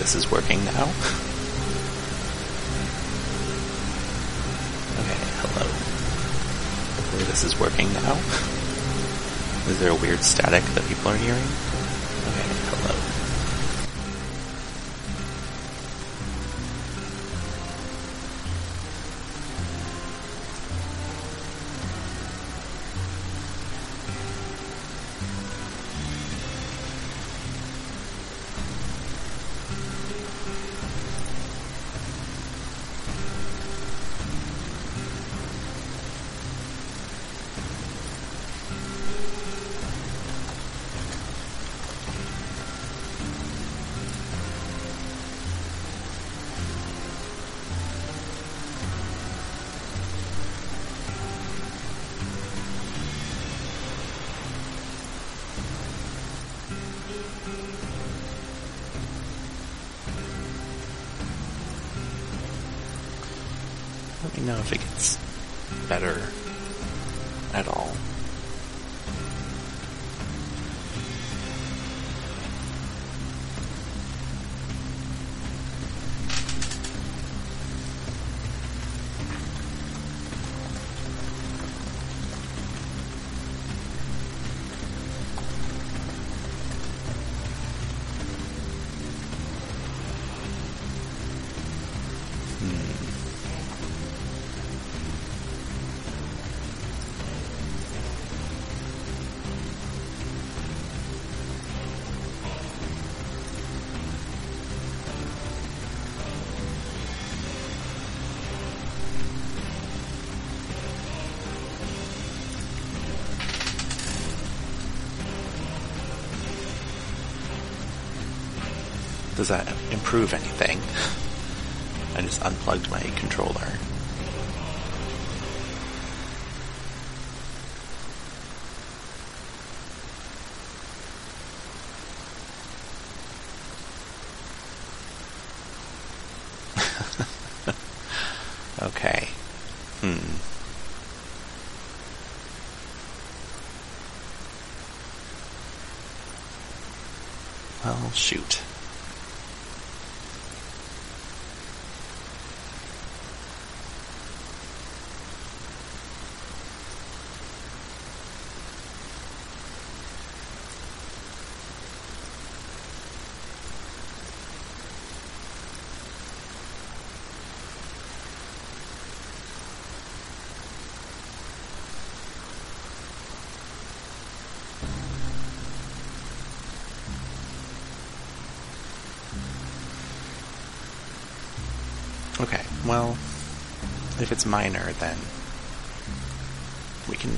this is working now. Okay, hello. Hopefully this is working now. Is there a weird static that people are hearing? Okay, hello. Let me know if it gets better at all. Does that improve anything? I just unplugged my controller. Okay. Well, shoot. Okay, well, if it's minor, then we can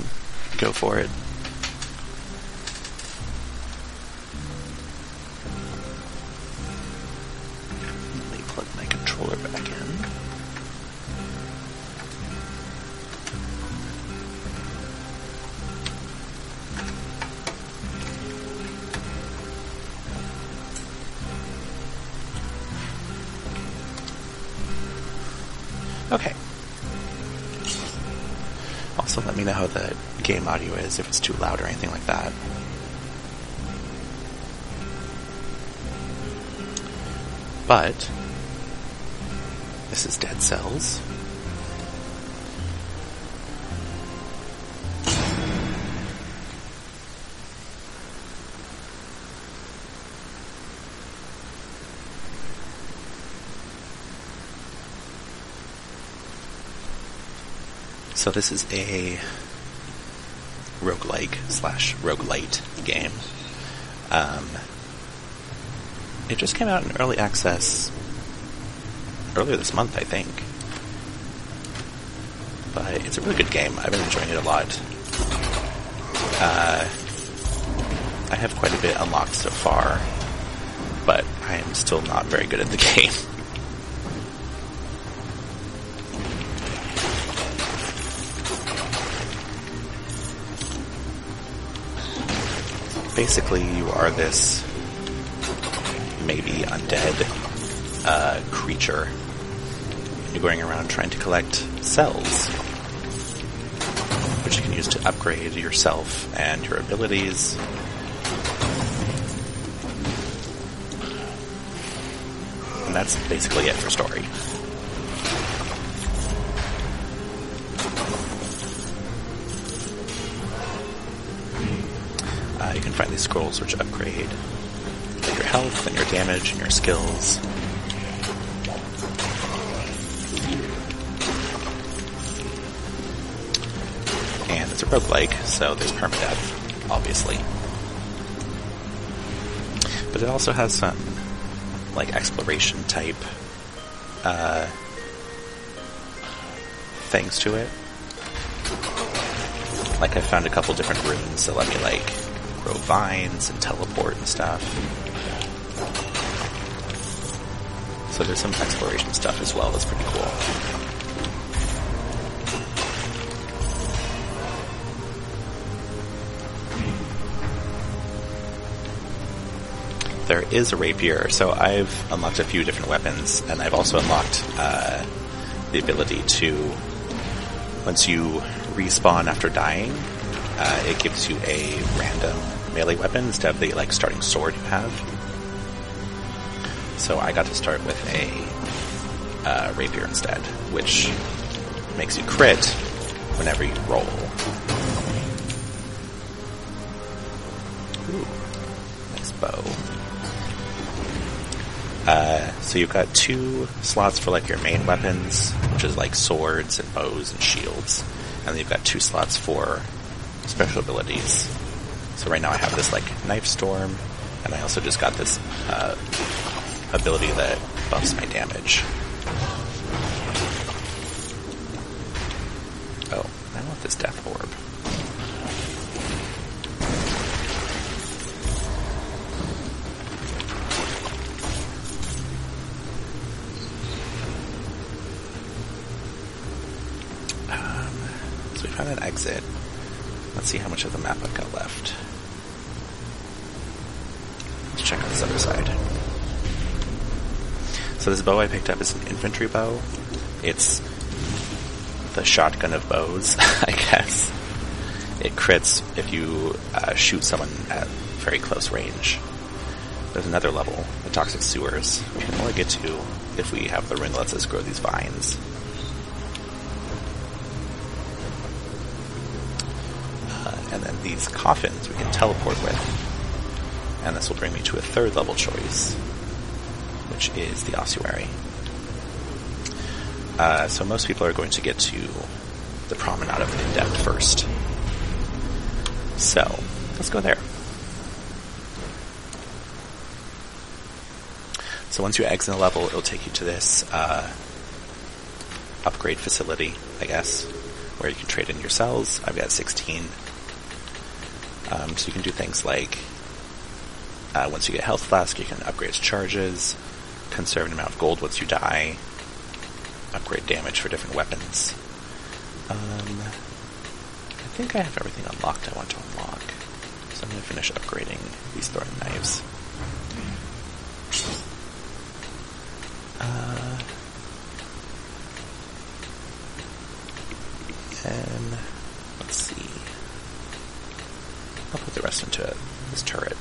go for it. Let me plug my controller back in. Okay. Also, let me know how the game audio is, if it's too loud or anything like that. But this is Dead Cells. So this is a roguelike / roguelite game. It just came out in early access earlier this month, I think. But it's a really good game. I've been enjoying it a lot. I have quite a bit unlocked so far, but I am still not very good at the game. Basically, you are this maybe undead creature. You're going around trying to collect cells, which you can use to upgrade yourself and your abilities. that's basically it for story. You can find these scrolls which upgrade your health and your damage and your skills. And it's a roguelike, so there's permadeath, obviously. But it also has some, like, exploration type things to it. Like, I found a couple different runes that let me, like, grow vines and teleport and stuff. So there's some exploration stuff as well that's pretty cool. There is a rapier, so I've unlocked a few different weapons, and I've also unlocked the ability to, once you respawn after dying, it gives you a random melee weapon instead of the like starting sword you have. So I got to start with a rapier instead, which makes you crit whenever you roll. Ooh, nice bow. So you've got 2 slots for like your main weapons, which is like swords and bows and shields, and then you've got 2 slots for special abilities. So right now I have this like knife storm, and I also just got this ability that buffs my damage. Oh, I want this death orb. So we found an exit. Let's see how much of the map I've got left. Let's check on this other side. So this bow I picked up is an infantry bow. It's the shotgun of bows, I guess. It crits if you shoot someone at very close range. There's another level, the toxic sewers, which we can only get to if we have the ring that lets us grow these vines. And then these coffins we can teleport with. And this will bring me to a 3rd level choice, which is the ossuary. So most people are going to get to the Promenade of In-Depth first. So, let's go there. So once you exit a level, it'll take you to this upgrade facility, I guess, where you can trade in your cells. I've got 16. So you can do things like, once you get a health flask, you can upgrade its charges, conserve an amount of gold once you die, upgrade damage for different weapons. I think I have everything unlocked I want to unlock, so I'm going to finish upgrading these throwing knives. And let's see. I'll put the rest into this turret.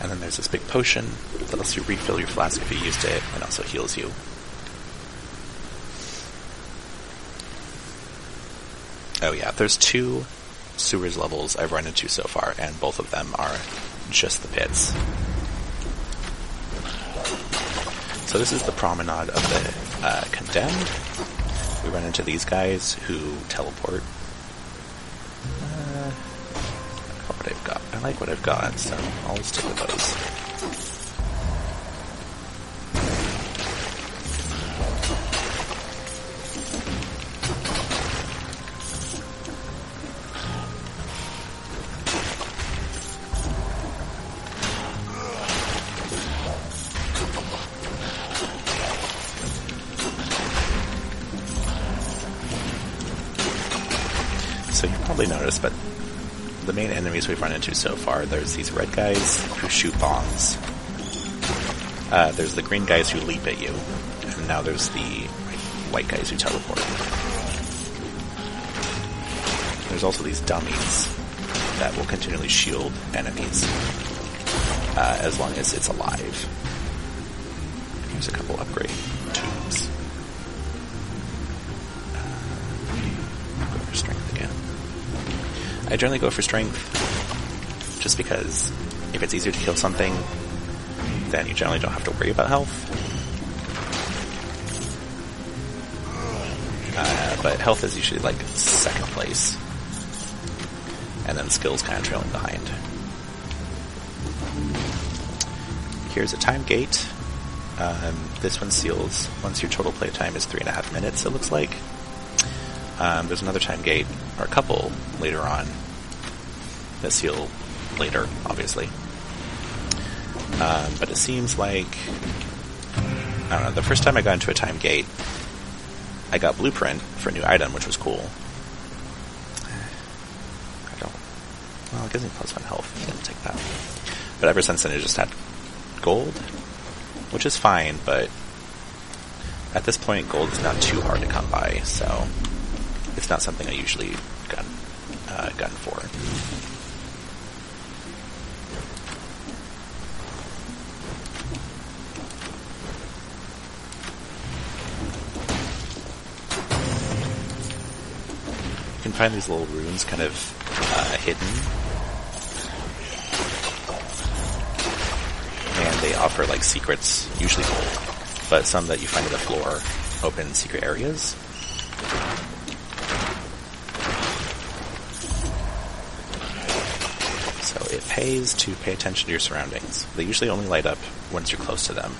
And then there's this big potion that lets you refill your flask if you used it, and also heals you. Oh yeah, there's 2 sewers levels I've run into so far, and both of them are just the pits. So this is the Promenade of the Condemned. We run into these guys who teleport. What I've got. I like what I've got, so I'll just stick with those. So you probably noticed, but the main enemies we've run into so far, there's these red guys who shoot bombs. There's the green guys who leap at you, and now there's the white guys who teleport. There's also these dummies that will continually shield enemies. as long as it's alive. Here's a couple upgrade tubes. Go for strength again. I generally go for strength just because if it's easier to kill something, then you generally don't have to worry about health. But health is usually like second place, and then skills kind of trailing behind. Here's a time gate. This one seals once your total playtime is 3.5 minutes, it looks like. There's another time gate, or a couple later on, that seal later, obviously. But it seems like, I don't know, the first time I got into a time gate, I got blueprint for a new item, which was cool. Well, it gives me +1 health. I didn't take that. But ever since then, it just had gold, which is fine, but at this point, gold is not too hard to come by, so it's not something I usually gun for. You can find these little runes kind of hidden, and they offer like secrets, usually gold, but some that you find on the floor open secret areas. So it pays to pay attention to your surroundings. They usually only light up once you're close to them.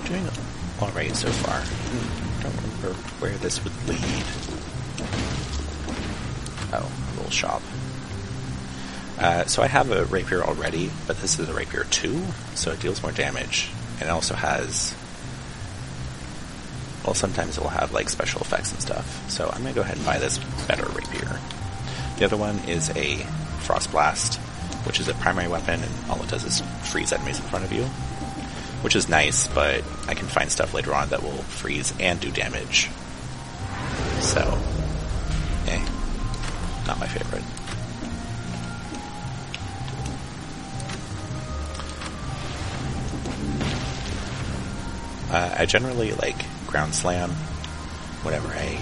Doing alright so far. Don't remember where this would lead. Oh, a little shop. So I have a rapier already, but this is a rapier 2, so it deals more damage. And it also has... well, sometimes it will have like special effects and stuff. So I'm going to go ahead and buy this better rapier. The other one is a Frost Blast, which is a primary weapon, and all it does is freeze enemies in front of you. Which is nice, but I can find stuff later on that will freeze and do damage. So, not my favorite. I generally like ground slam whenever I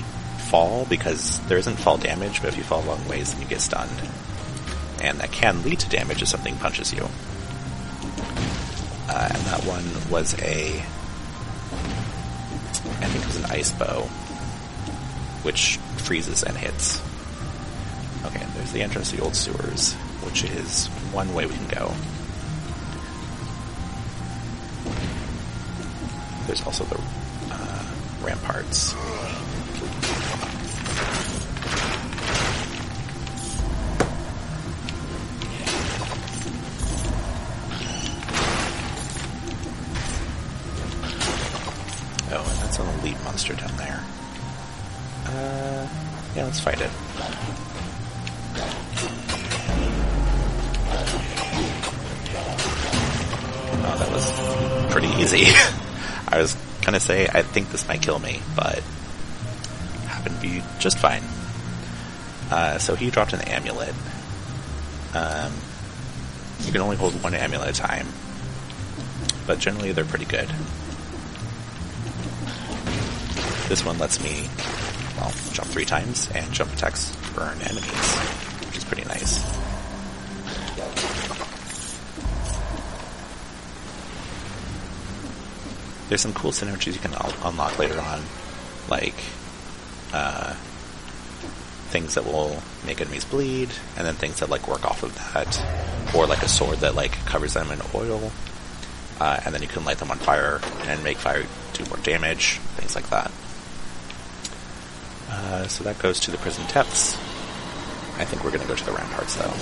fall, because there isn't fall damage, but if you fall a long ways then you get stunned. And that can lead to damage if something punches you. And that one was I think it was an ice bow, which freezes and hits. Okay, there's the entrance to the old sewers, which is one way we can go. There's also the ramparts. Elite monster down there. Yeah, let's fight it. Oh, that was pretty easy. I was gonna say, I think this might kill me, but happened to be just fine. So he dropped an amulet. You can only hold one amulet at a time, but generally they're pretty good. This one lets me, well, jump 3 times, and jump attacks burn enemies, which is pretty nice. There's some cool synergies you can unlock later on, like things that will make enemies bleed, and then things that like work off of that, or like a sword that like covers them in oil, and then you can light them on fire and make fire do more damage, things like that. So that goes to the prison depths. I think we're going to go to the ramparts though.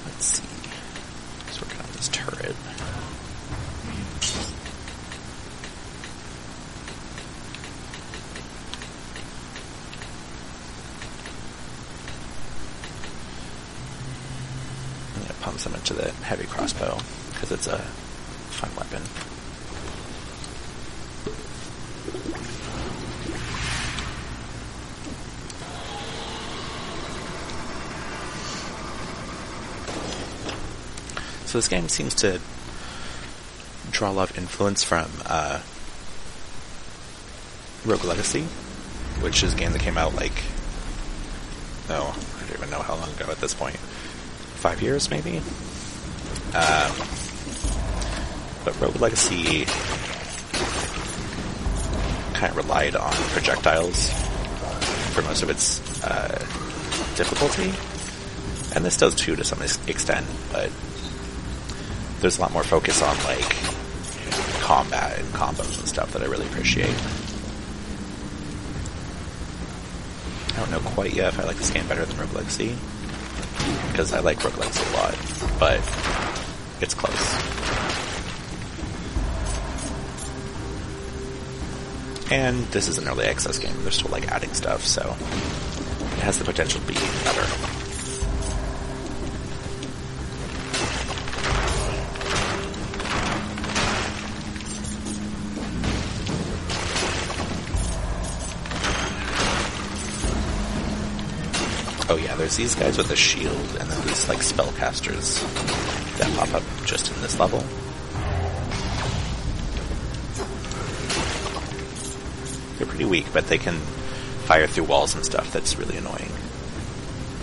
Let's see. Let's work on this turret. Pumps them into the heavy crossbow because it's a fun weapon. So this game seems to draw a lot of influence from Rogue Legacy, which is a game that came out like, I don't even know how long ago at this point. 5 years, maybe? But Rogue Legacy kind of relied on projectiles for most of its difficulty. And this does too to some extent, but there's a lot more focus on like combat and combos and stuff that I really appreciate. I don't know quite yet if I like this game better than Rogue Legacy, because I like Rogue Legacy a lot, but it's close. And this is an early access game. They're still like adding stuff, so it has the potential to be better. Oh yeah, there's these guys with a shield, and then these like spellcasters that pop up just in this level. They're pretty weak, but they can fire through walls and stuff. That's really annoying.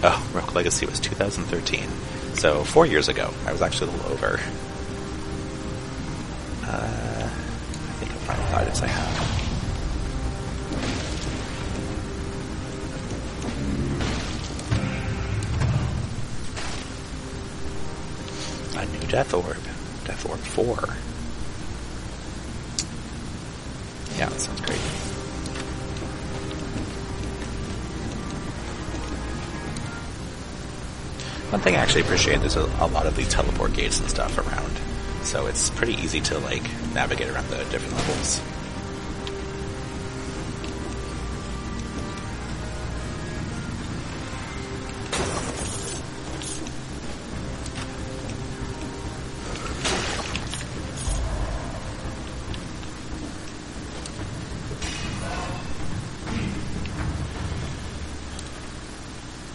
Oh, Rogue Legacy was 2013, so 4 years ago. I was actually a little over. I think I'll find what items I have. A new Death Orb. Death Orb 4. Yeah, that sounds great. One thing I actually appreciate, there's a lot of these teleport gates and stuff around, so it's pretty easy to like navigate around the different levels.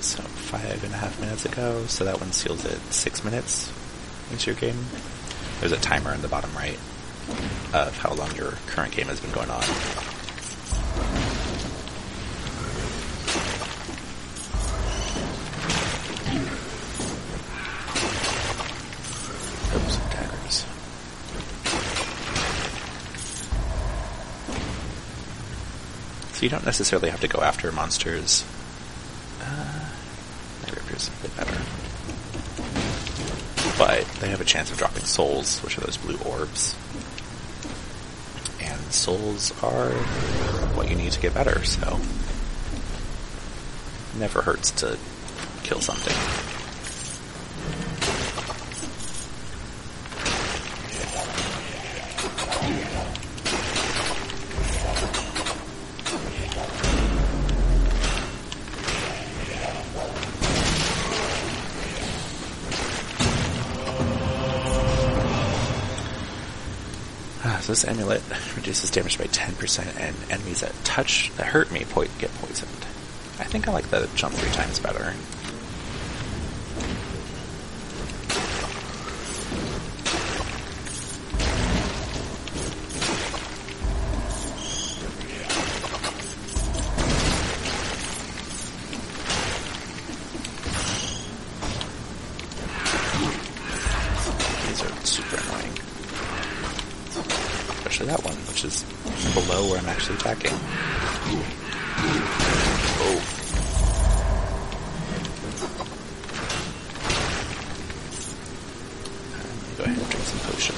So 5.5 minutes ago, so that one seals it 6 minutes into your game. There's a timer in the bottom right of how long your current game has been going on. Oops, daggers. So you don't necessarily have to go after monsters. Is a bit better. But they have a chance of dropping souls, which are those blue orbs. And souls are what you need to get better, so it never hurts to kill something. So this amulet reduces damage by 10%, and enemies that hurt me get poisoned. I think I like the jump 3 times better. actually that one, which is below where I'm actually attacking. Oh. Let me go ahead and drink some potion.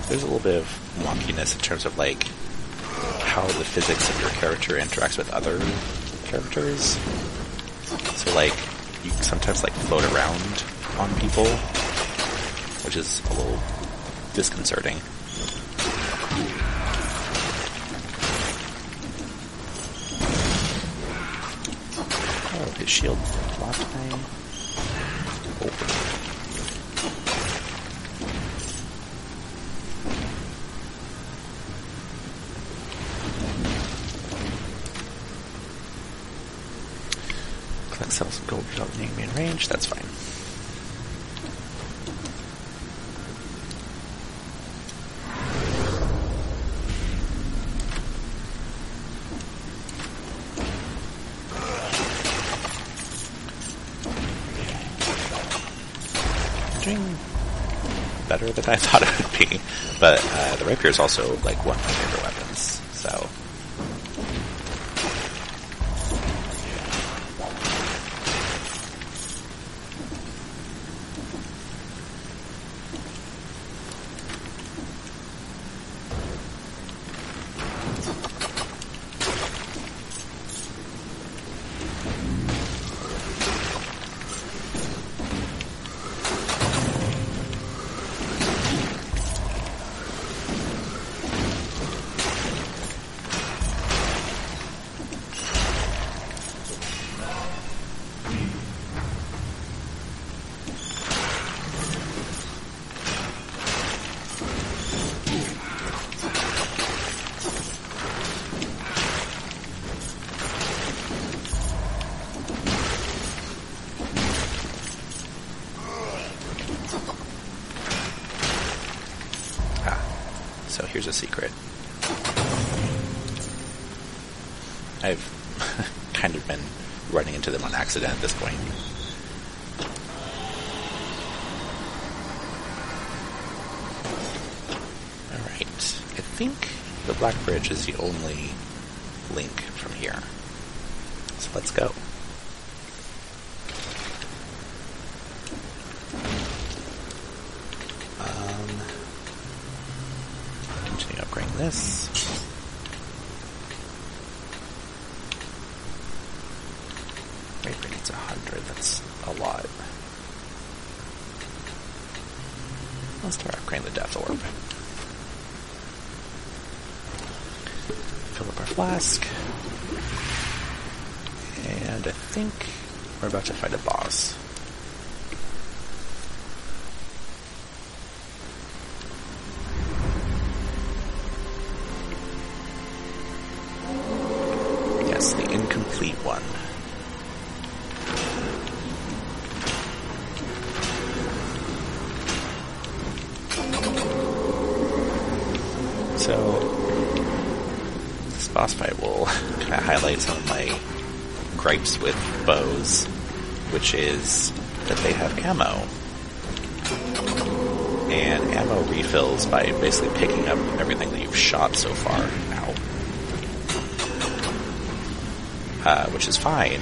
There's a little bit of wonkiness in terms of like how the physics of your character interacts with other characters. So like you sometimes like float around on people, which is a little disconcerting. Oh, his shield blocked me. Oh. Sell some gold without being in range, that's fine. Doing better than I thought it would be, but the rapier is also like one of my favorite weapons, so. So here's a secret. I've kind of been running into them on accident at this point. Alright, I think the Black Bridge is the only link from here. So let's go. Continue upgrading this. Rapier needs 100, that's a lot. Let's start upgrading the Death Orb. Fill up our flask. And I think we're about to fight a boss. Yes, the incomplete one. So, this boss fight will kind of highlight some of my gripes with bows, which is that they have ammo. And ammo refills by basically picking up everything that you've shot so far. Which is fine,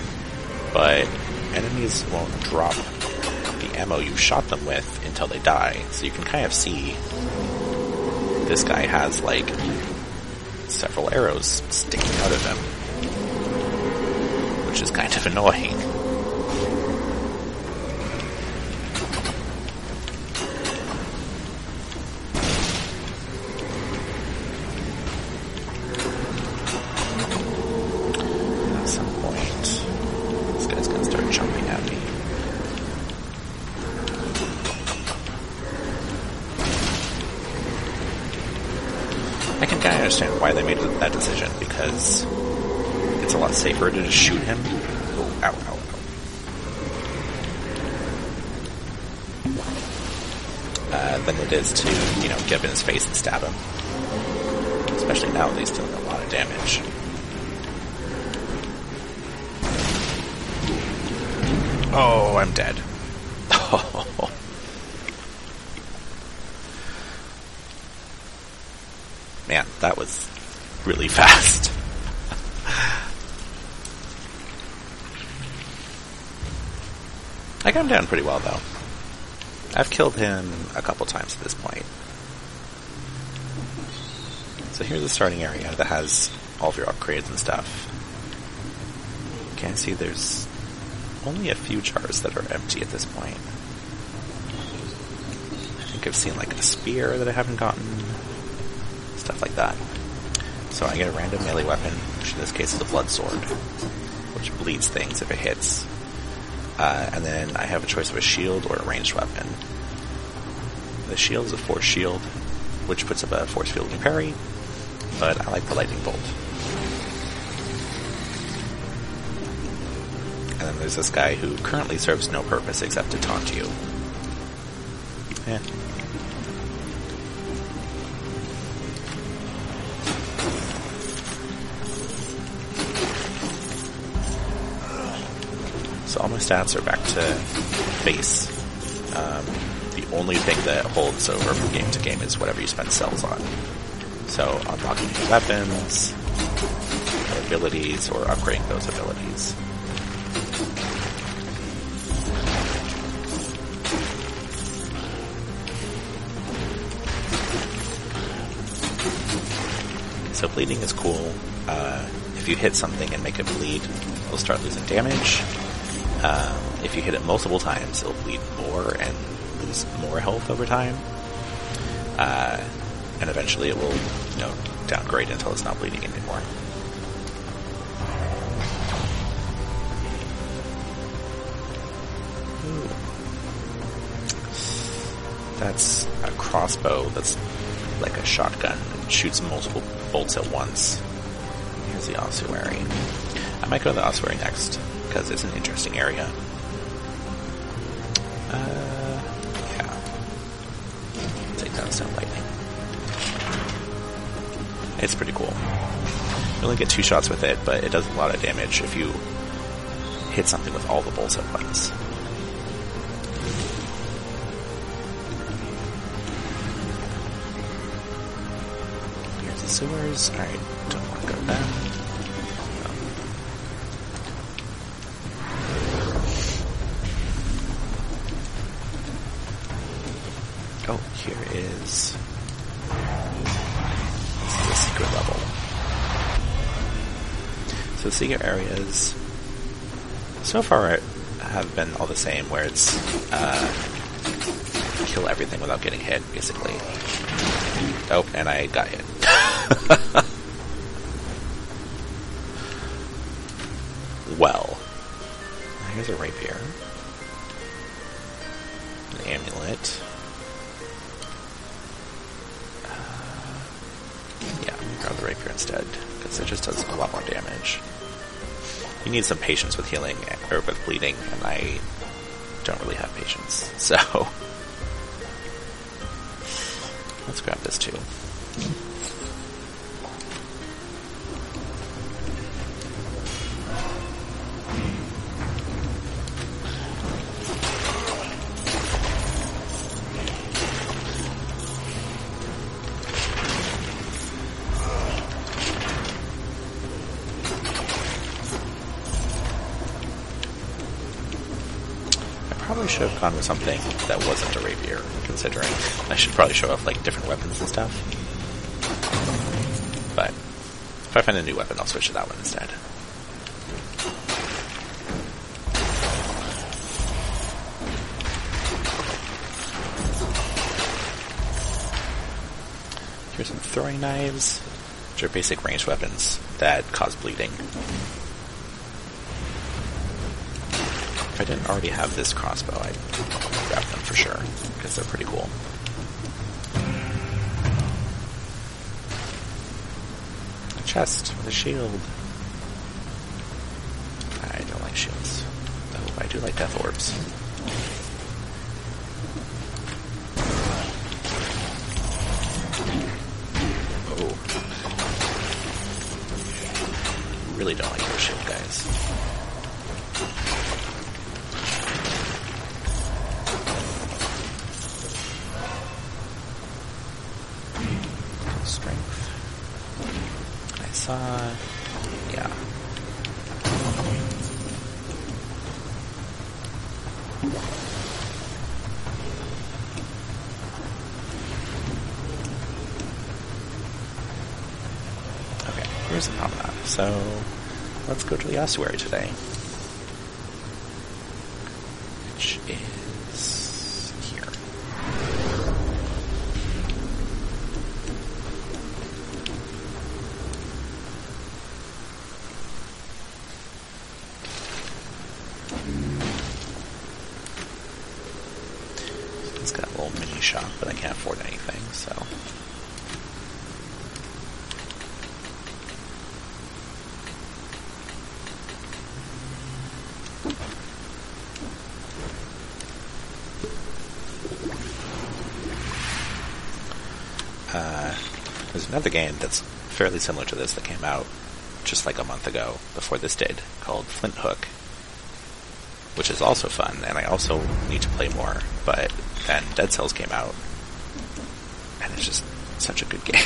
but enemies won't drop the ammo you shot them with until they die. So you can kind of see this guy has like several arrows sticking out of him, which is kind of annoying. At some point, this guy's gonna start jumping at me. I can kind of understand why they made that decision, because it's a lot safer to just shoot him. Oh, ow, ow, ow. Than it is to, you know, get up in his face and stab him. Especially now that he's dealing a lot of damage. Oh, I'm dead. Man, that was really fast. I got him down pretty well, though. I've killed him a couple times at this point. So here's the starting area that has all of your upgrades and stuff. You can see there's only a few jars that are empty at this point. I think I've seen like a spear that I haven't gotten. Stuff like that. So I get a random melee weapon, which in this case is a blood sword, which bleeds things if it hits. And then I have a choice of a shield or a ranged weapon. The shield is a force shield, which puts up a force field and parry, but I like the lightning bolt. And then there's this guy who currently serves no purpose except to taunt you. Yeah. So all my stats are back to base. The only thing that holds over from game to game is whatever you spend cells on. So unlocking new weapons, abilities, or upgrading those abilities. So bleeding is cool. If you hit something and make it bleed, it'll start losing damage. If you hit it multiple times, it'll bleed more and lose more health over time. And eventually it will, downgrade until it's not bleeding anymore. Ooh. That's a crossbow that's like a shotgun. It shoots multiple bolts at once. Here's the ossuary. I might go to the ossuary next, because it's an interesting area. Yeah. Take down some lightning. It's pretty cool. You only get 2 shots with it, but it does a lot of damage if you hit something with all the bolts at once. Here's the sewers. Alright, don't want to go to them. Oh, here is... This is a secret level. So the secret areas, so far, have been all the same, where it's kill everything without getting hit, basically. Oh, and I got hit. Well, here's a rapier. An amulet. Yeah, I'm gonna grab the rapier instead, because it just does a lot more damage. You need some patience with healing, or with bleeding, and I don't really have patience, so... Let's grab this too. Probably should have gone with something that wasn't a rapier, considering I should probably show off like different weapons and stuff. But if I find a new weapon, I'll switch to that one instead. Here's some throwing knives, which are basic ranged weapons that cause bleeding. If I didn't already have this crossbow, I'd grab them for sure, because they're pretty cool. A chest with a shield. I don't like shields. Oh, I do like death orbs. Oh. Really don't like your shield, guys. I saw... yeah. Okay, here's the promenade. So, let's go to the ossuary today. Which is here. It's got a little mini shop, but I can't afford anything, so... there's another game that's fairly similar to this that came out just like a month ago, before this did, called Flint Hook, which is also fun, and I also need to play more, but then Dead Cells came out, and it's just such a good game.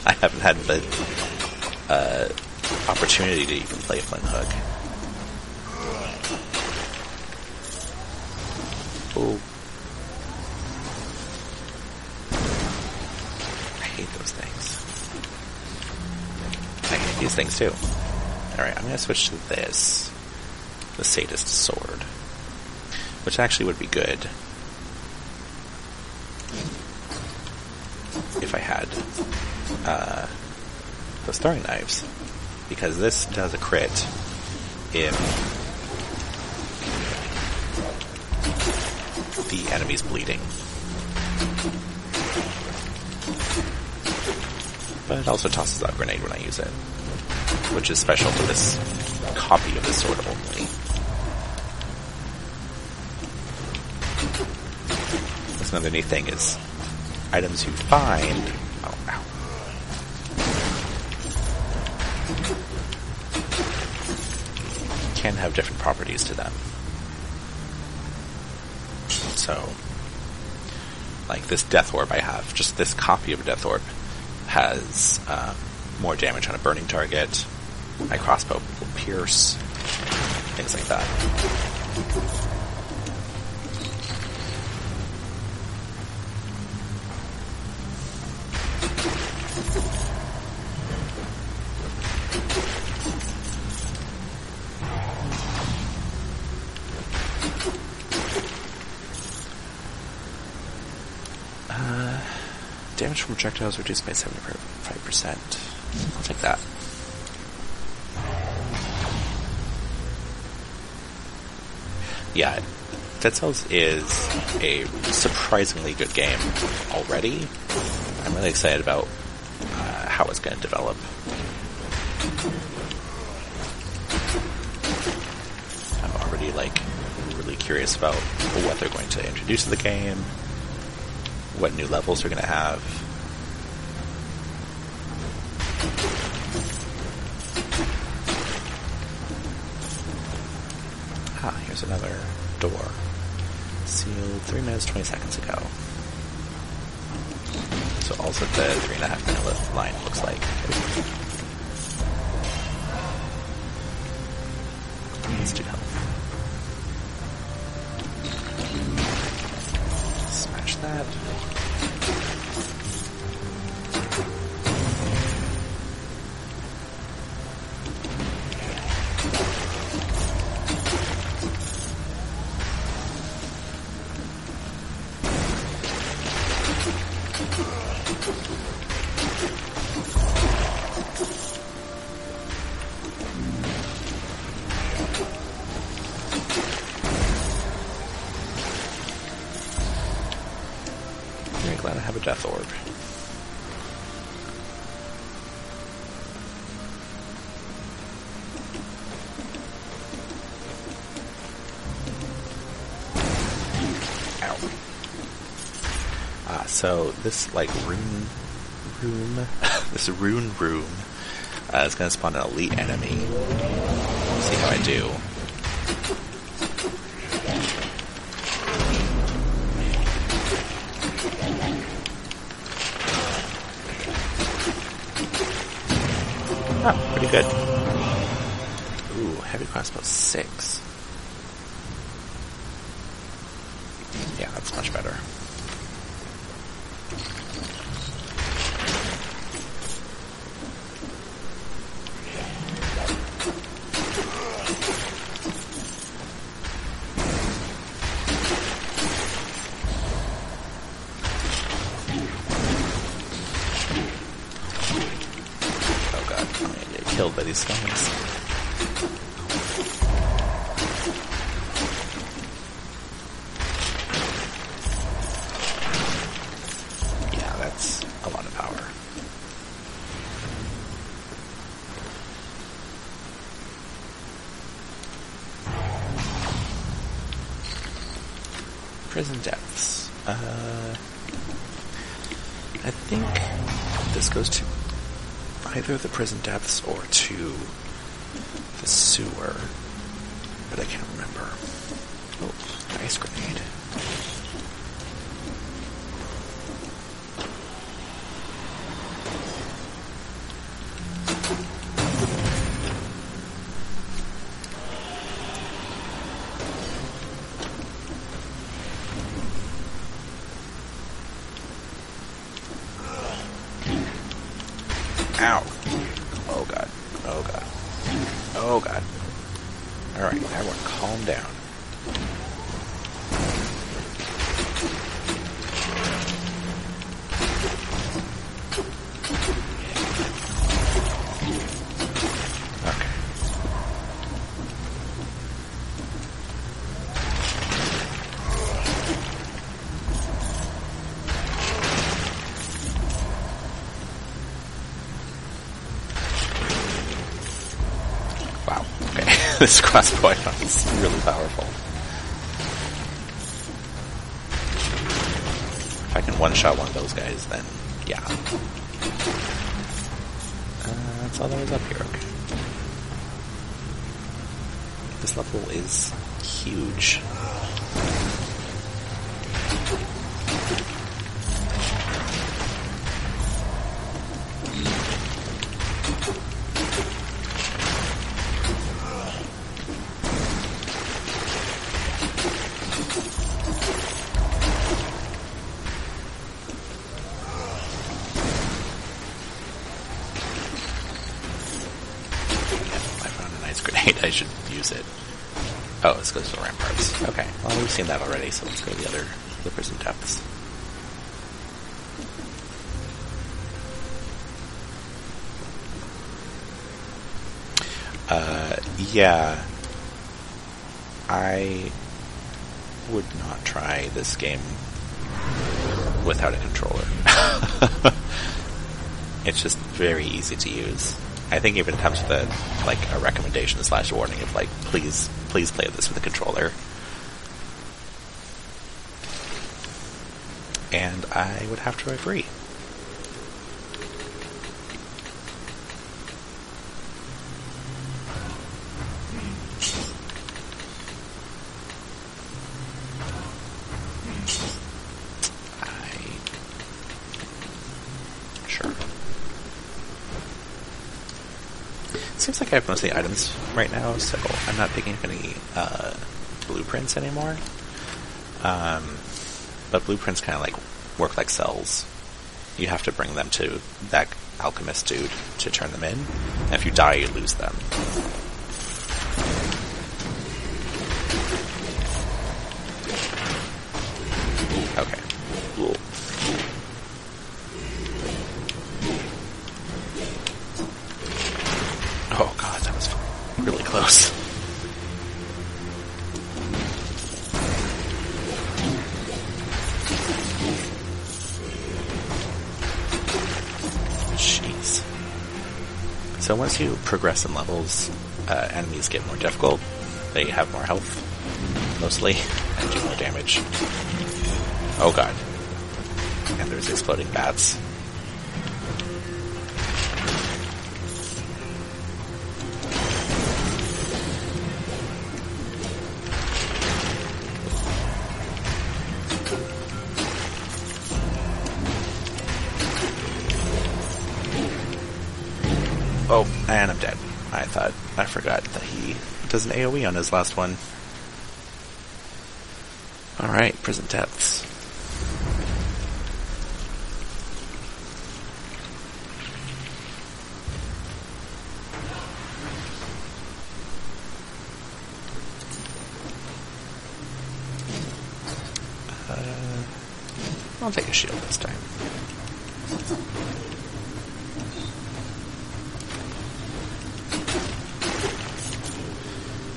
I haven't had the opportunity to even play Flint Hook. Oh. Those things. I hate these things too. Alright, I'm going to switch to this. The Sadist Sword. Which actually would be good if I had those throwing knives. Because this does a crit if the enemy's bleeding. But it also tosses out a grenade when I use it, which is special to this copy of this sword only. That's another neat thing is items you find... oh, ow. Can have different properties to them. So, like this Death Orb I have, just this copy of a Death Orb has more damage on a burning target. My crossbow will pierce, things like that. Damage from projectiles reduced by 75%. I'll take that. Yeah, Dead Cells is a surprisingly good game already. I'm really excited about how it's going to develop. I'm already really curious about what they're going to introduce to the game, what new levels they're going to have. Ah, here's another door. Sealed 3 minutes, 20 seconds ago. So also the 3.5 minute line looks like. Let's do health. Smash that. Very glad I have a Death Orb. So this this rune room is going to spawn an elite enemy. See how I do. Oh, pretty good. Ooh, heavy crossbow 6. Yeah, that's much better. Oh god, I'm gonna get killed by these stones. A lot of power. Prison depths. I think this goes to either the prison depths or to the sewer, but I can't remember. Oh, ice grenade. Ow. Oh god. Oh god. Oh god. Alright, everyone calm down. Okay. Wow, okay. This crossbow is really powerful. If I can one-shot one of those guys, then yeah. That's all that was up here, okay. This level is huge. Grenade, I should use it. Oh, this goes to the ramparts. Okay, well, we've seen that already, so let's go to the prison depths. Yeah. I would not try this game without a controller. It's just very easy to use. I think even comes with a recommendation / warning of please play this with a controller. And I would have to agree. Sure. Seems like I have most of the items right now, so I'm not picking up any blueprints anymore. But blueprints kind of work like cells. You have to bring them to that alchemist dude to turn them in. And if you die, you lose them. Okay. Cool. Oh god, that was really close. Jeez. So once you progress in levels, enemies get more difficult. They have more health, mostly, and do more damage. Oh god. And there's exploding bats. Oh, and I'm dead. I forgot that he does an AoE on his last one. Alright, prison depths. I'll take a shield this time.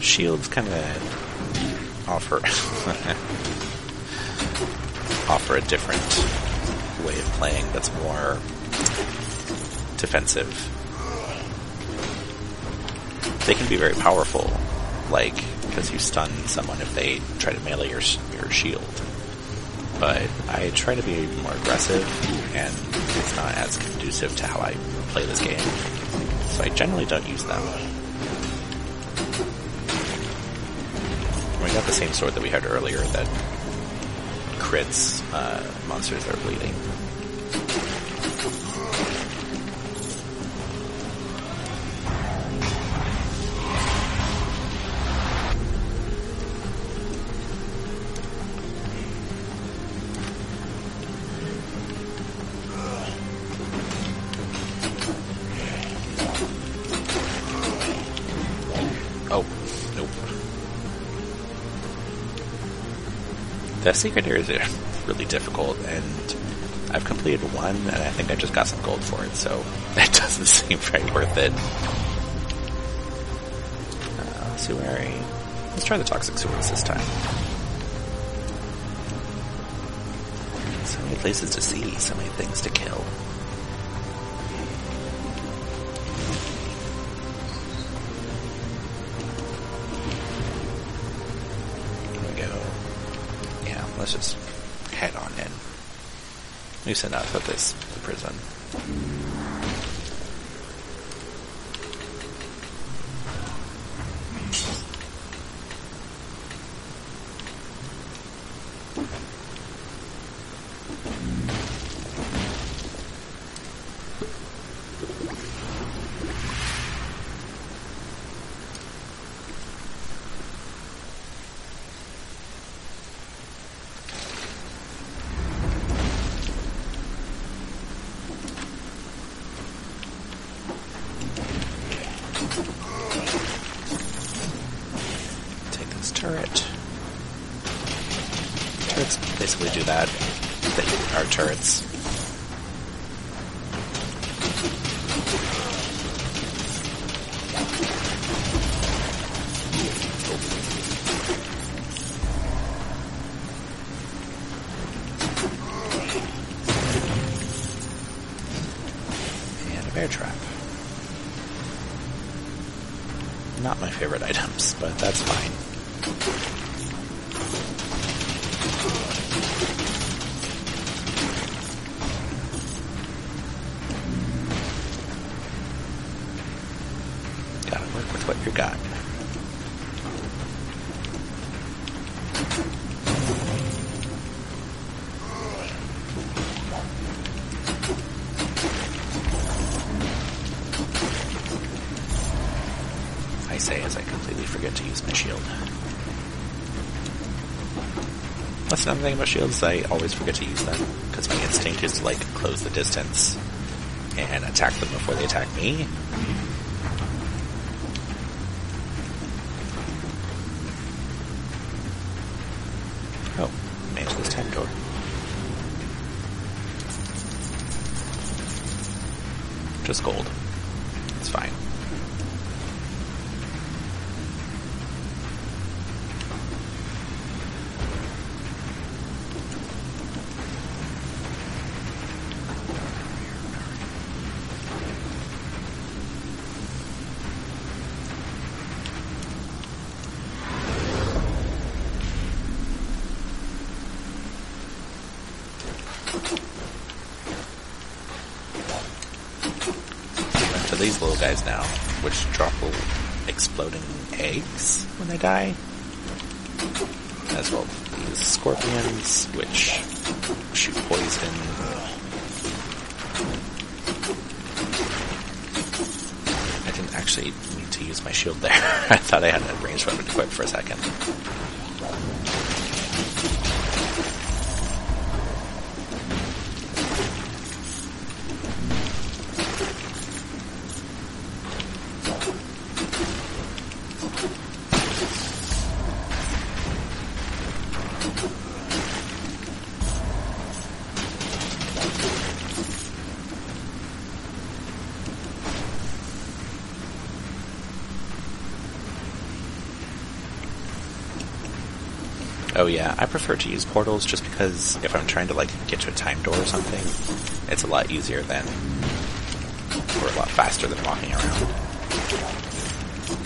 Shields kind of offer offer a different way of playing that's more defensive. They can be very powerful, like because you stun someone if they try to melee your shield. But I try to be more aggressive, and it's not as conducive to how I play this game. So I generally don't use them. We got the same sword that we had earlier that crits monsters that are bleeding. Oh, nope. The secret areas are really difficult, and I've completed one, and I think I just got some gold for it, so that doesn't seem very worth it. Sewary. Let's try the toxic sewers this time. So many places to see, so many things to kill. Let's just head on in. We send out of this prison. Turret. Turrets basically do that. They are turrets. And a bear trap. Not my favorite items, but that's fine. Gotta work with what you got. I say as I completely forget to use my shield. That's another thing about shields, I always forget to use them, because my instinct is to, like, close the distance and attack them before they attack me. Oh, managed this time door. Just gold. It's fine. To these little guys now, which drop little exploding eggs when they die. As well as these scorpions, which shoot poison. actually need to use my shield there. I thought I had a ranged weapon equipped for a second. Oh yeah, I prefer to use portals just because if I'm trying to like get to a time door or something, it's a lot easier than, or a lot faster than walking around.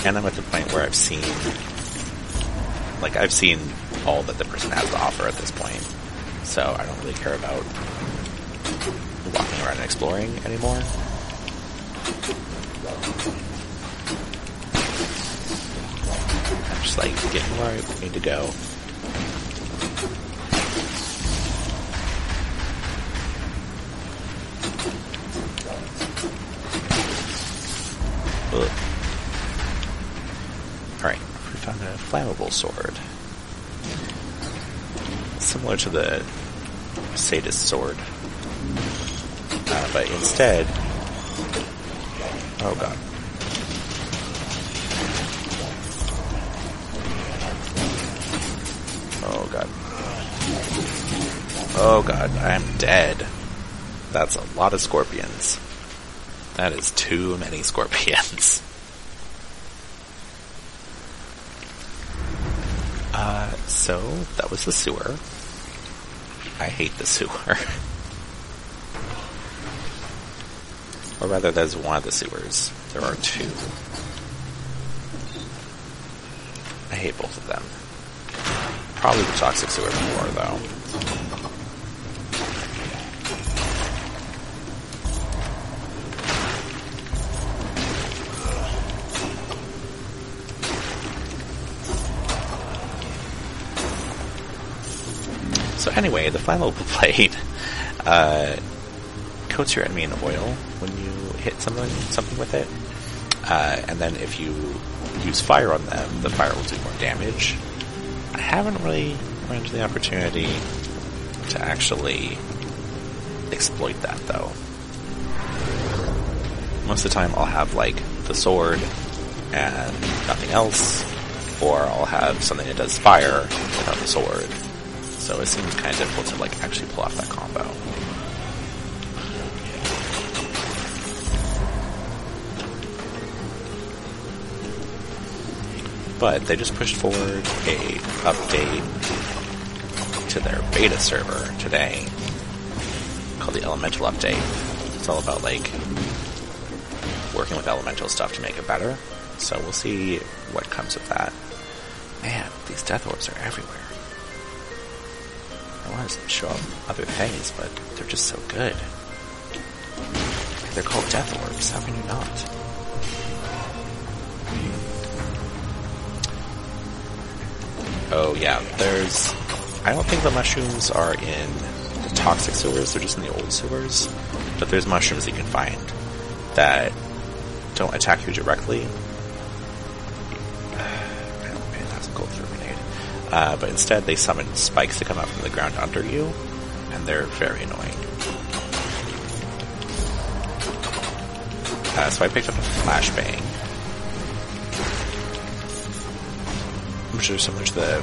And I'm at the point where I've seen all that the person has to offer at this point, so I don't really care about walking around and exploring anymore. I'm just like getting where I need to go. Alright, we found a flammable sword. Similar to the sadist sword. But instead... Oh god. Oh god. Oh god, I'm dead. That's a lot of scorpions. That is too many scorpions. So, that was the sewer. I hate the sewer. Or rather, that's one of the sewers. There are two. I hate both of them. Probably the toxic sewer more, though. So anyway, the flammable blade coats your enemy in oil when you hit something with it. And then if you use fire on them, the fire will do more damage. I haven't really run into the opportunity to actually exploit that, though. Most of the time I'll have, like, the sword and nothing else, or I'll have something that does fire without the sword. So it seems kind of difficult to, like, actually pull off that combo. But they just pushed forward a update to their beta server today called the Elemental Update. It's all about, like, working with elemental stuff to make it better. So we'll see what comes of that. Man, these death orbs are everywhere. I want to show up other things, but they're just so good. They're called death orbs. How can you not? Oh yeah, I don't think the mushrooms are in the toxic sewers, they're just in the old sewers. But there's mushrooms you can find that don't attack you directly. But instead they summon spikes to come out from the ground under you, and they're very annoying. So I picked up a flashbang, which are similar to the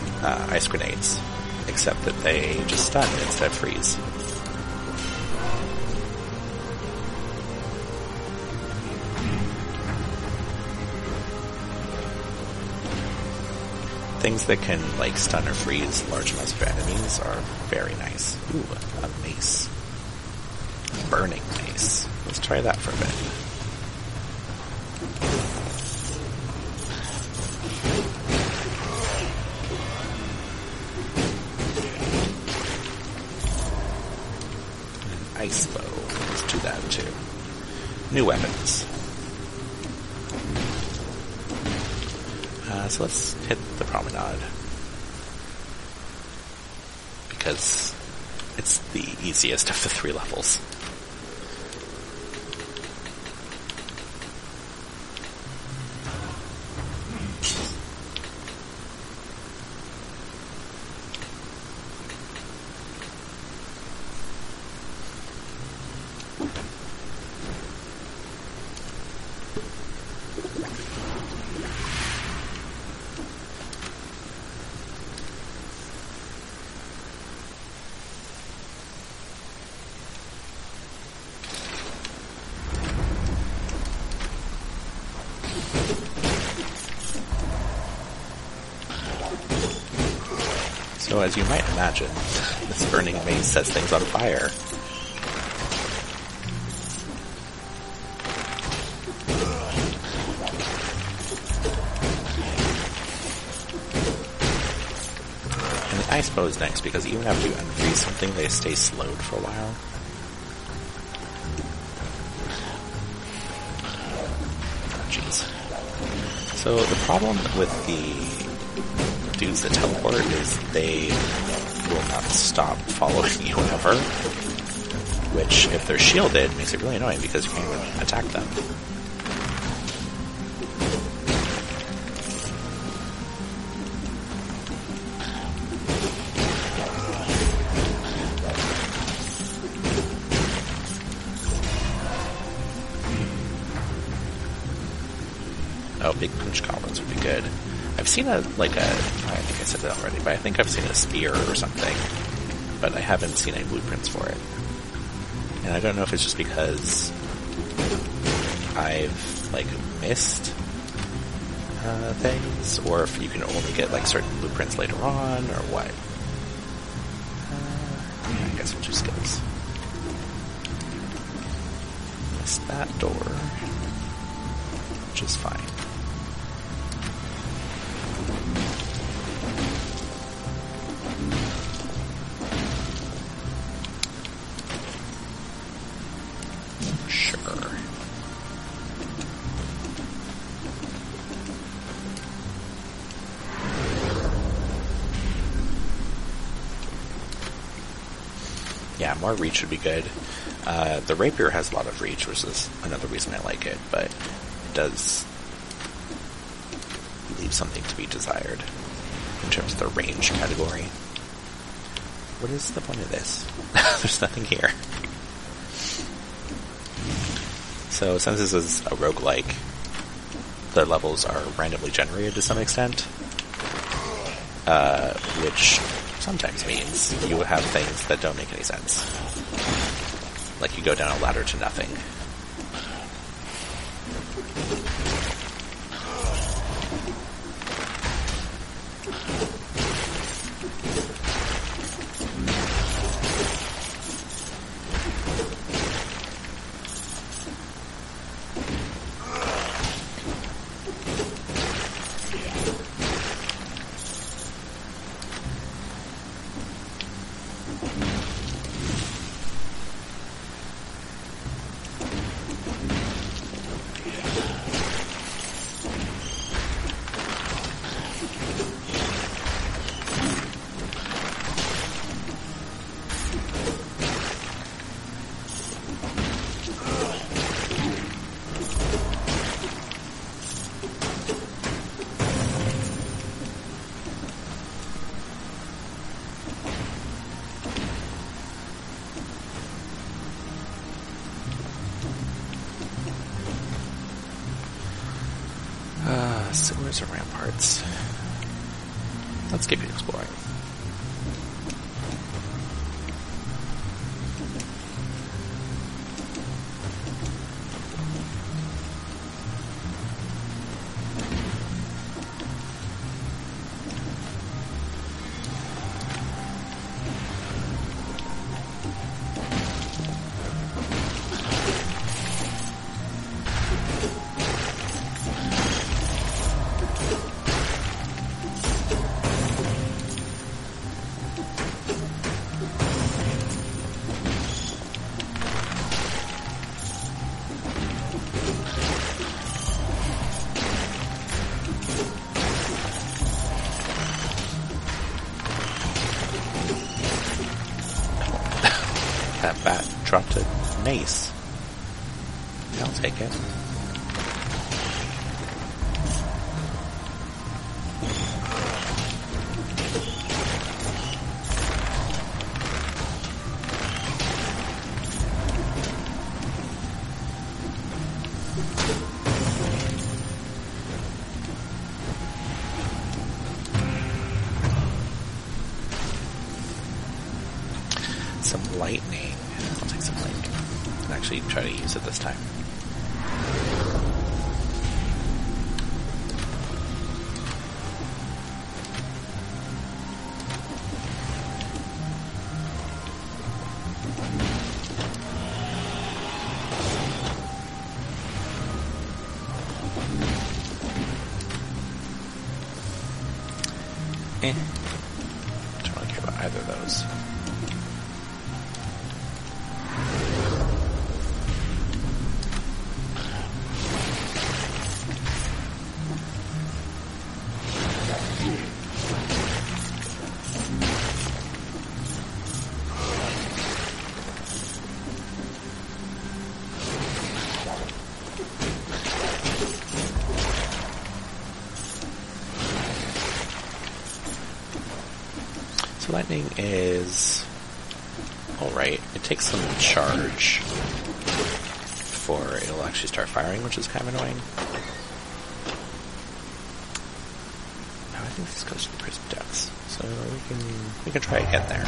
ice grenades, except that they just stun instead of freeze. Things that can, like, stun or freeze large amounts of enemies are very nice. Ooh, a mace. Burning mace. Let's try that for a bit. An ice bow. Let's do that too. New weapons. So let's hit the promenade, because it's the easiest of the 3 levels. So as you might imagine, this burning mace sets things on fire. And the ice bow is nice because even after you unfreeze something, they stay slowed for a while. Oh, jeez. So the problem with the dudes that teleport is they will not stop following you ever, which, if they're shielded, makes it really annoying because you can't even attack them. Oh, big punch goblins would be good. I've seen I think I said that already, but I think I've seen a spear or something, but I haven't seen any blueprints for it. And I don't know if it's just because I've, missed things, or if you can only get, certain blueprints later on, or what. I guess we'll do skills. Missed that door, which is fine. Yeah, more reach would be good. The rapier has a lot of reach, which is another reason I like it, but it does leave something to be desired in terms of the range category. What is the point of this? There's nothing here. So since this is a roguelike, the levels are randomly generated to some extent, which sometimes means you will have things that don't make any sense. Like you go down a ladder to nothing. Sewers or ramparts. Let's keep exploring. That bat dropped a mace. I'll take it. Some lightning. I'll take some lightning and actually try to use it this time. Don't really care about either of those. So lightning is alright. It takes some charge before it'll actually start firing, which is kind of annoying. Now I think this goes to the crisp depths, so we can try again there.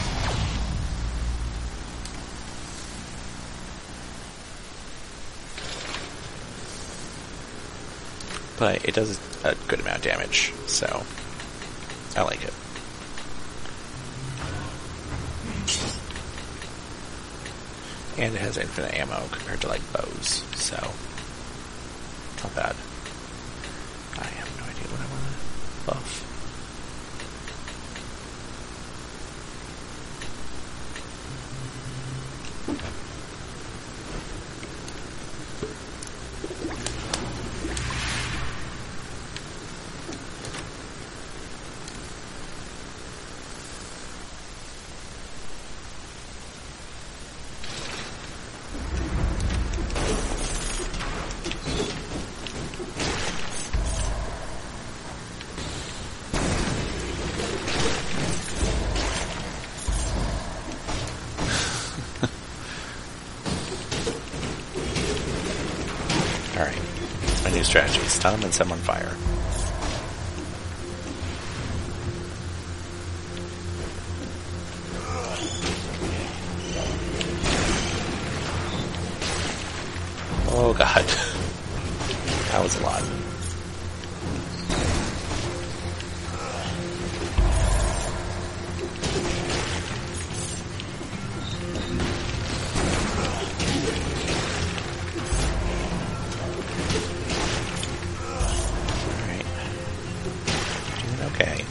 But it does a good amount of damage, so I like it. And it has infinite ammo compared to, like, bows, so it's not bad. I have no idea what I want to buff. Alright, that's my new strategy. Stun them and set them on fire. Oh god. That was a lot. Okay.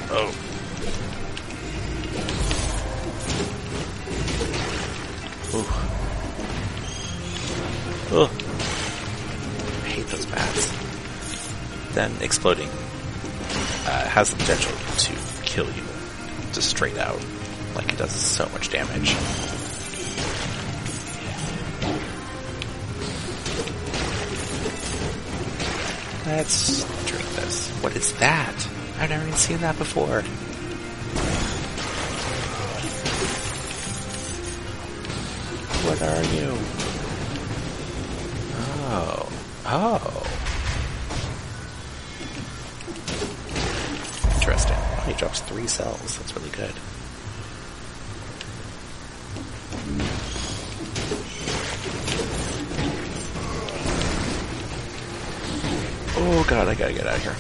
Oh. Ooh. Ugh. I hate those bats. Then exploding has the potential to kill you just straight out. Like, it does so much damage. Let's drink this. What is that? I've never even seen that before. What are you? Oh. Oh. Interesting. Oh, he drops 3 cells. That's really good. Oh god, I gotta get out of here.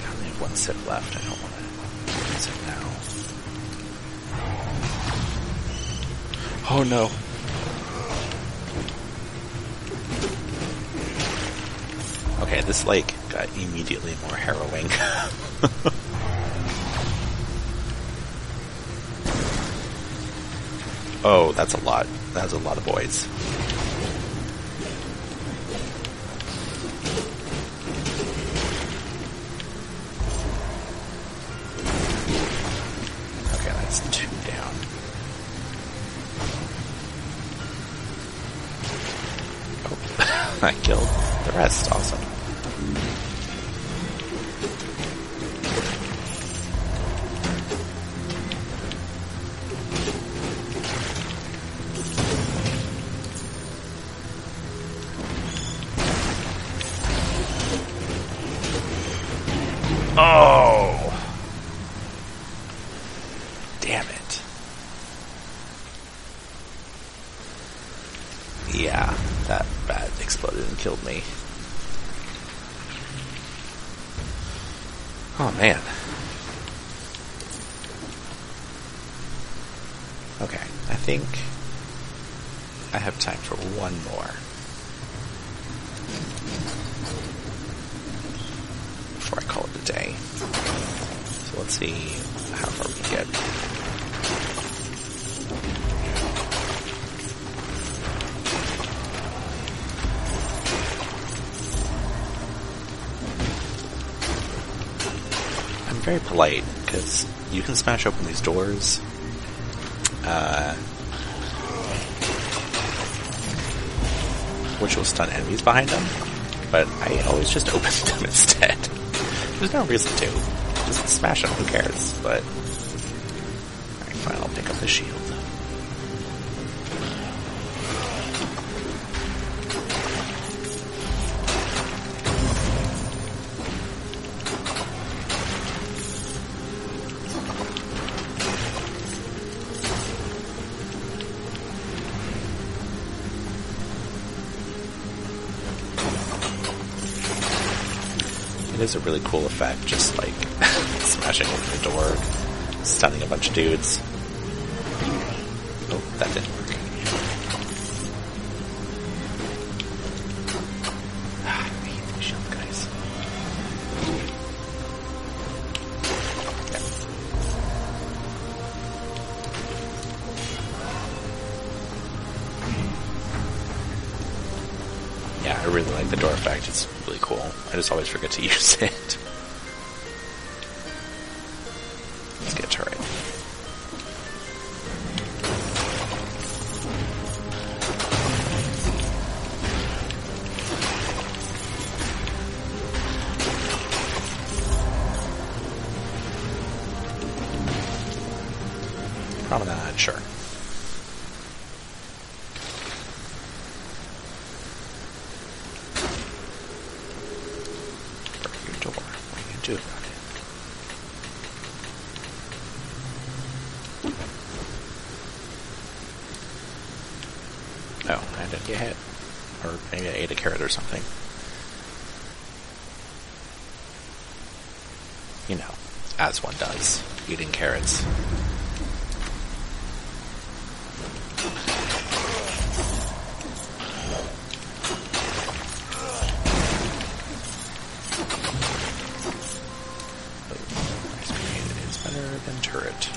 I only have 1 sip left. I don't want to use it now. Oh no. Okay, this lake got immediately more harrowing. Oh, that's a lot. That's a lot of boys. Okay, that's 2 down. Oh, I killed the rest. Awesome. Oh! Damn it. exploded and killed me. Oh man. Okay, I think I have time for one more. Before I call it a day. So let's see how far we can get. I'm very polite, because you can smash open these doors. Which will stun enemies behind them, but I always just open them instead. There's no reason to. Just smash them, who cares? But alright, fine, I'll pick up the shield. It is a really cool effect, just like smashing open the door, stunning a bunch of dudes. Oh, that didn't work. I hate these shield guys. Yeah, I really like the door effect. It's really cool. I just always forget to use it. Let's get a turret. Promenade, sure. Do about it. Oh, I didn't get hit. Or maybe I ate a carrot or something. You know, as one does, eating carrots. Than turret.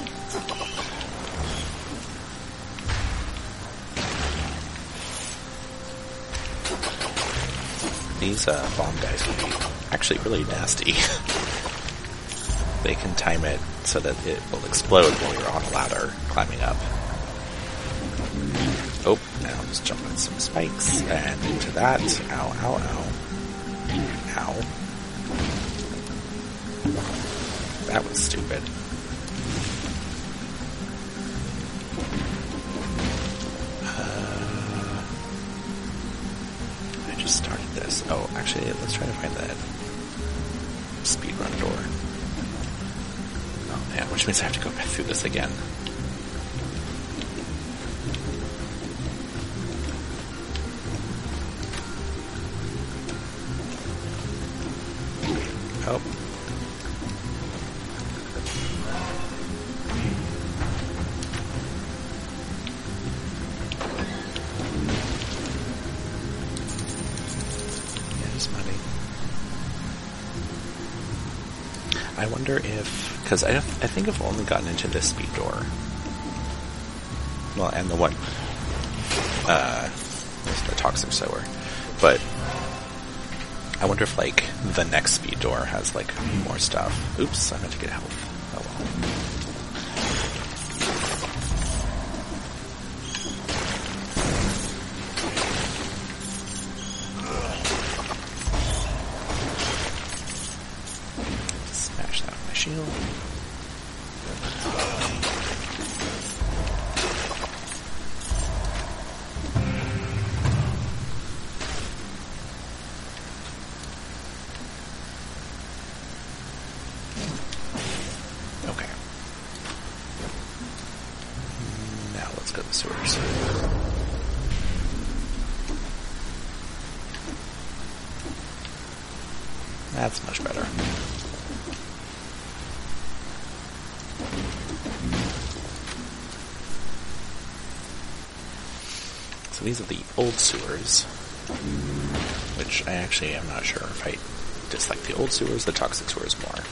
These bomb guys can be actually really nasty. They can time it so that it will explode while you're on a ladder climbing up. Oh, now I'll just jump on some spikes and into that. Ow, ow, ow. Ow. That was stupid. I just started this. Oh, actually, let's try to find that speedrun door. Oh man, which means I have to go back through this again. Oh. I wonder if, because I think I've only gotten into this speed door. Well, and the one, the toxic sower. But I wonder if, like, the next speed door has, like, more stuff. Oops, I meant to get health. Oh well. Smash that with my shield. Okay. Now let's go to the sewers. That's much better. So these are the old sewers, which I actually am not sure if I dislike the old sewers, the toxic sewers more.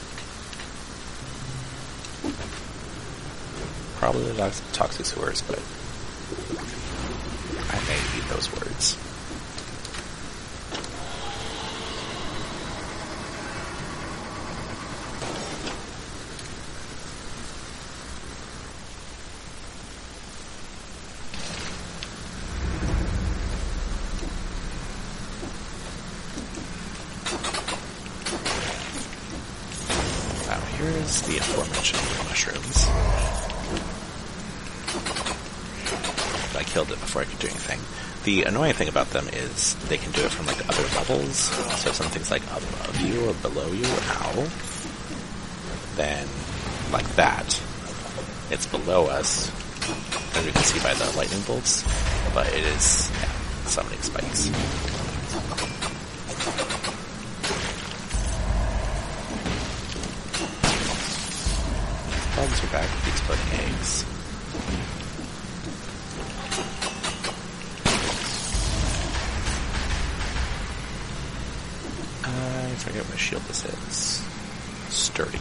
Probably the toxic sewers, but I may eat those words. Now here's the aforementioned mushrooms. I killed it before I could do anything. The annoying thing about them is they can do it from like other levels. So if something's like above you or below you, ow, then like that, it's below us, as you can see by the lightning bolts, but it is summoning spikes. Bugs are back with exploding eggs. I forget what shield this is. Sturdy.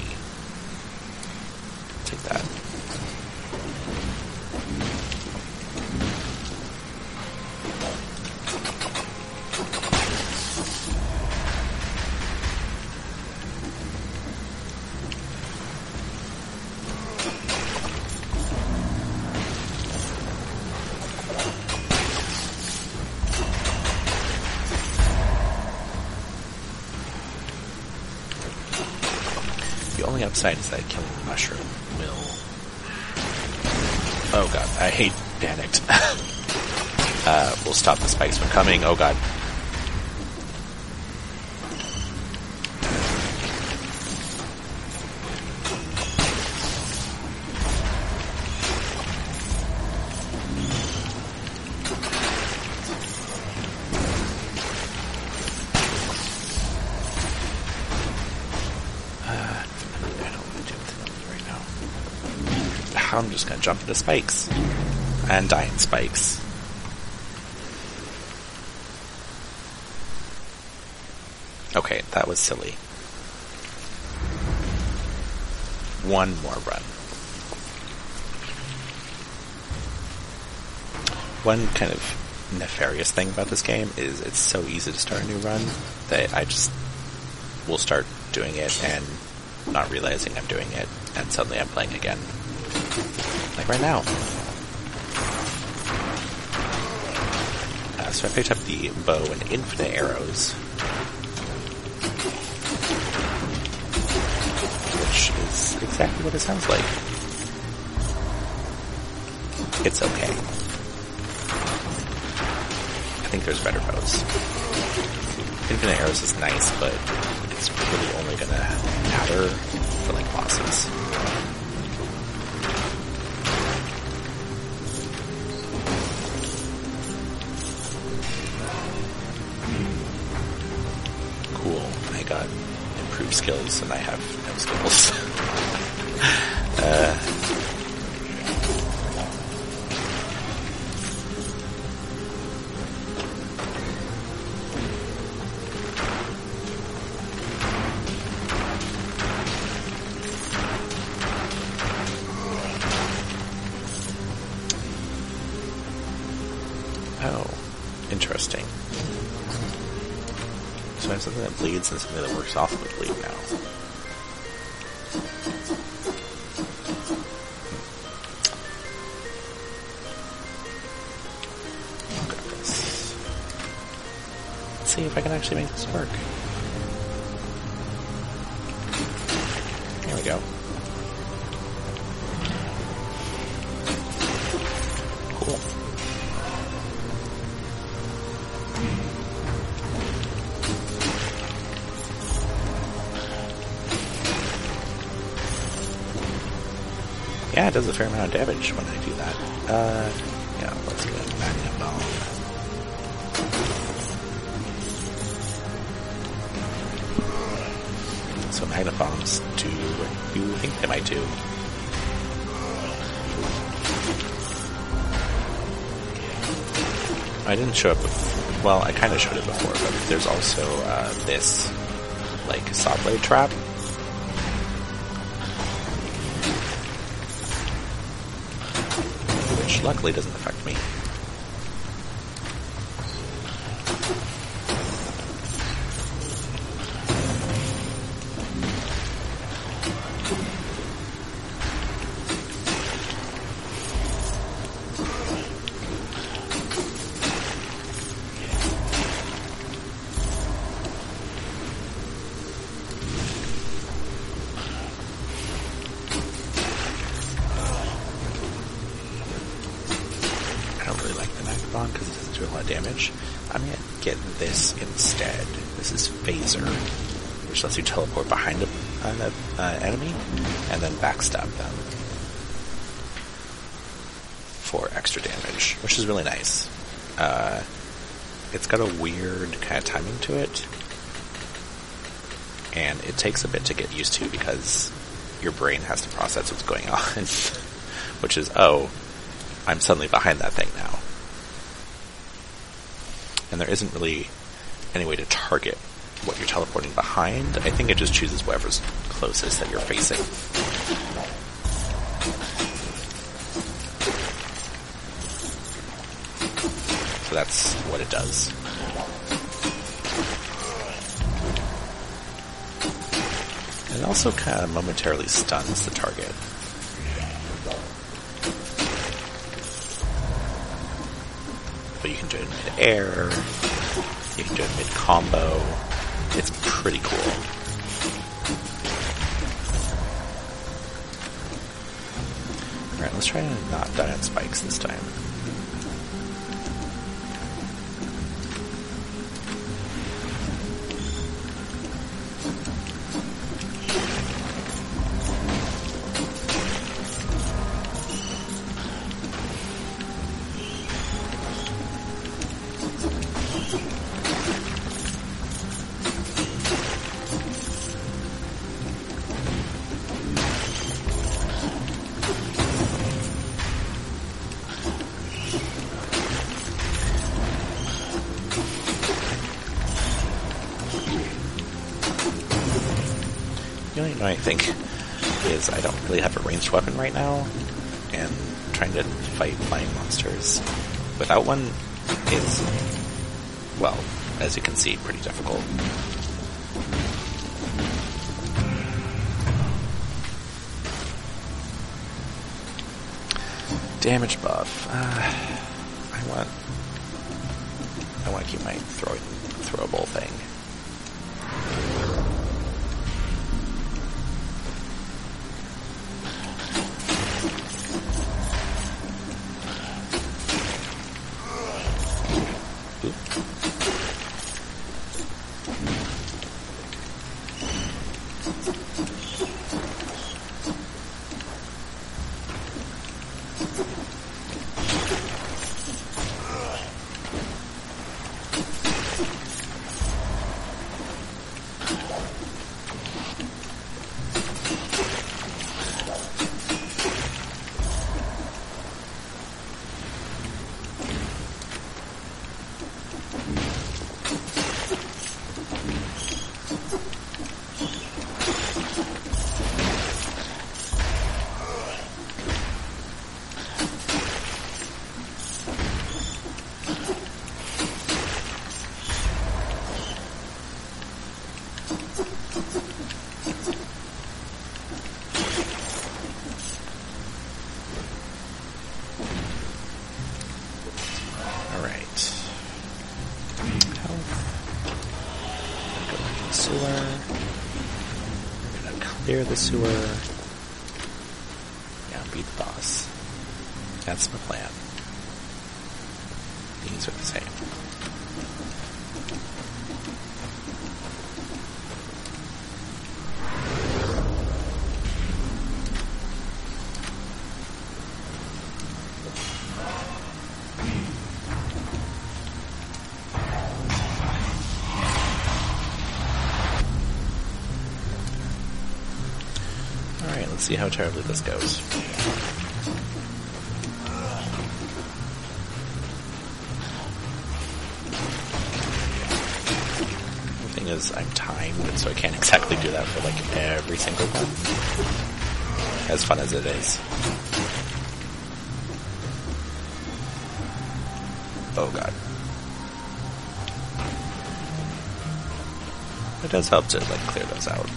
Take that. The only upside is that killing the mushroom will... Oh god, I panicked. We'll stop the spikes from coming. Oh god. I'm just gonna jump into spikes. And die in spikes. Okay, that was silly. One more run. One kind of nefarious thing about this game is it's so easy to start a new run that I just will start doing it and not realizing I'm doing it, and suddenly I'm playing again. Like right now. So I picked up the bow and infinite arrows, which is exactly what it sounds like. It's okay. I think there's better bows. Infinite arrows is nice, but it's really only gonna matter for like bosses. Got improved skills and I have no skills. Oh, interesting. So I have something that bleeds and something that works off of the bleed now. Let's see if I can actually make this work. There we go. Cool. Yeah, it does a fair amount of damage when I do that. Yeah, let's go back to bomb. So magnet bombs do what you think they might do. I didn't show it before. Well, I kind of showed it before, but there's also this, like, saw blade trap. Which luckily doesn't affect me. Because it doesn't do a lot of damage. I'm going to get this instead. This is Phaser, which lets you teleport behind an enemy and then backstab them for extra damage, which is really nice. It's got a weird kind of timing to it, and it takes a bit to get used to because your brain has to process what's going on, which is, oh, I'm suddenly behind that thing now. And there isn't really any way to target what you're teleporting behind. I think it just chooses whatever's closest that you're facing. So that's what it does. And it also kind of momentarily stuns the target. But you can do it in mid-air, you can do it mid-combo. It's pretty cool. Alright, let's try to not die on spikes this time. The only thing I think is I don't really have a ranged weapon right now, and trying to fight flying monsters without one is, well, as you can see, pretty difficult. Damage buff. I want to keep my throwable thing. Clear the sewer. Yeah, beat the boss. That's my plan. These are the same. Let's see how terribly this goes. The thing is, I'm timed, so I can't exactly do that for like every single one. As fun as it is. Oh god. It does help to like clear those out.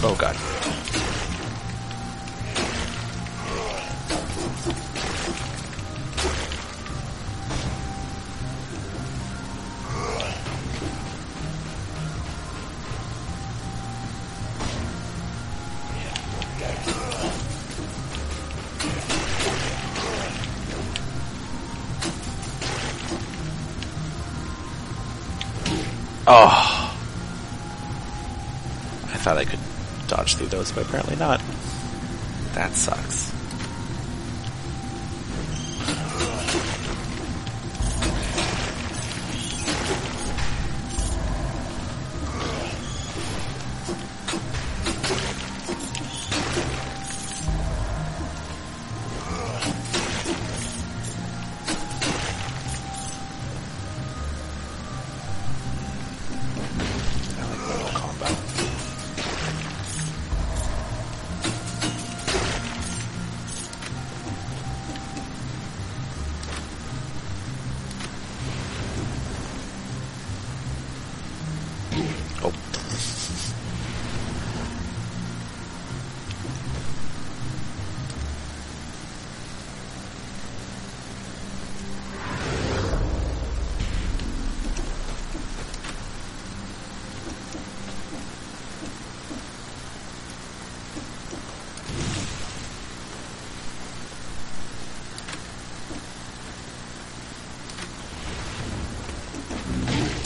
Oh god. Oh! I thought I could dodge through those, but apparently not. That sucks.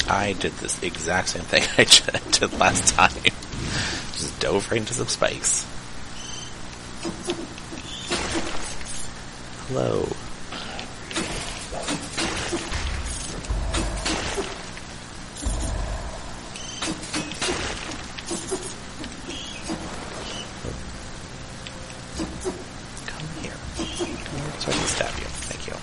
I did this exact same thing I did last time. Just dove right into some spikes. Hello. Come here. Come here so I can stab you. Thank you.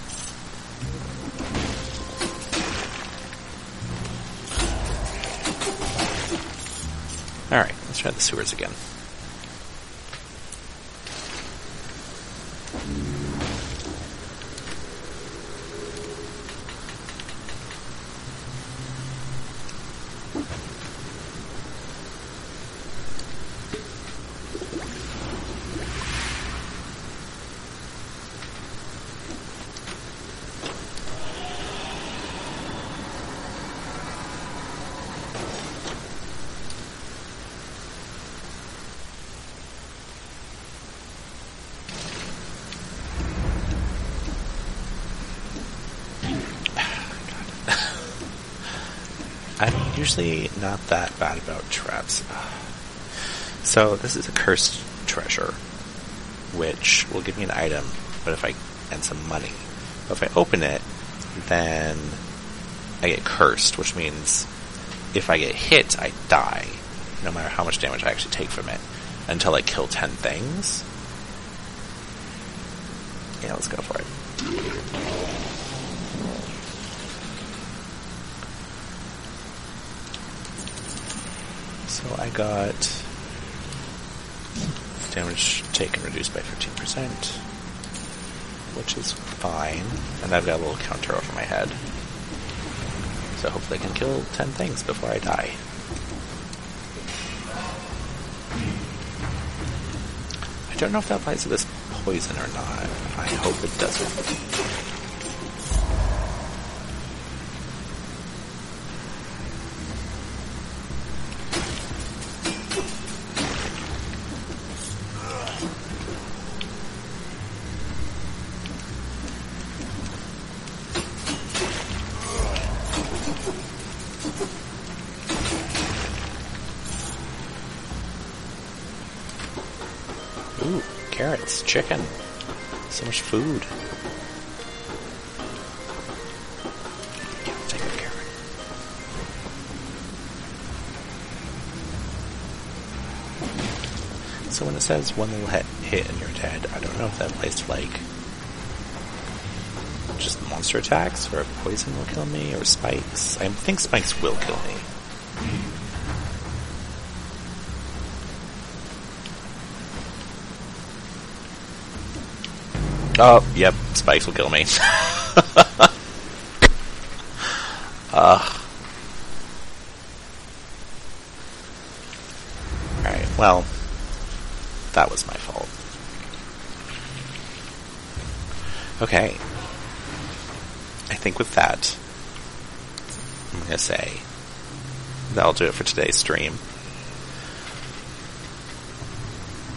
Alright, let's try the sewers again. I'm usually not that bad about traps. So this is a cursed treasure, which will give me an item, but and some money. But if I open it, then I get cursed, which means if I get hit, I die, no matter how much damage I actually take from it, until I kill 10 things. Yeah, let's go for it. So I got damage taken reduced by 15%, which is fine. And I've got a little counter over my head. So hopefully I can kill 10 things before I die. I don't know if that applies to this poison or not. I hope it doesn't. Ooh, carrots, chicken. So much food. Yeah, I'll take a carrot. So when it says one little hit and you're dead, I don't know if that applies to, like, just monster attacks, or if poison will kill me, or spikes. I think spikes will kill me. Oh, yep, spikes will kill me. Alright, well, that was my fault. Okay. I think with that, I'm going to say that'll do it for today's stream.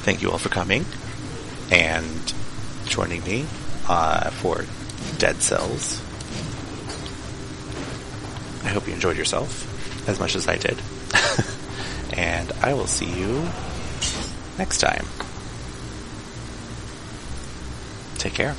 Thank you all for coming and joining me for Dead Cells. I hope you enjoyed yourself as much as I did. And I will see you next time. Take care.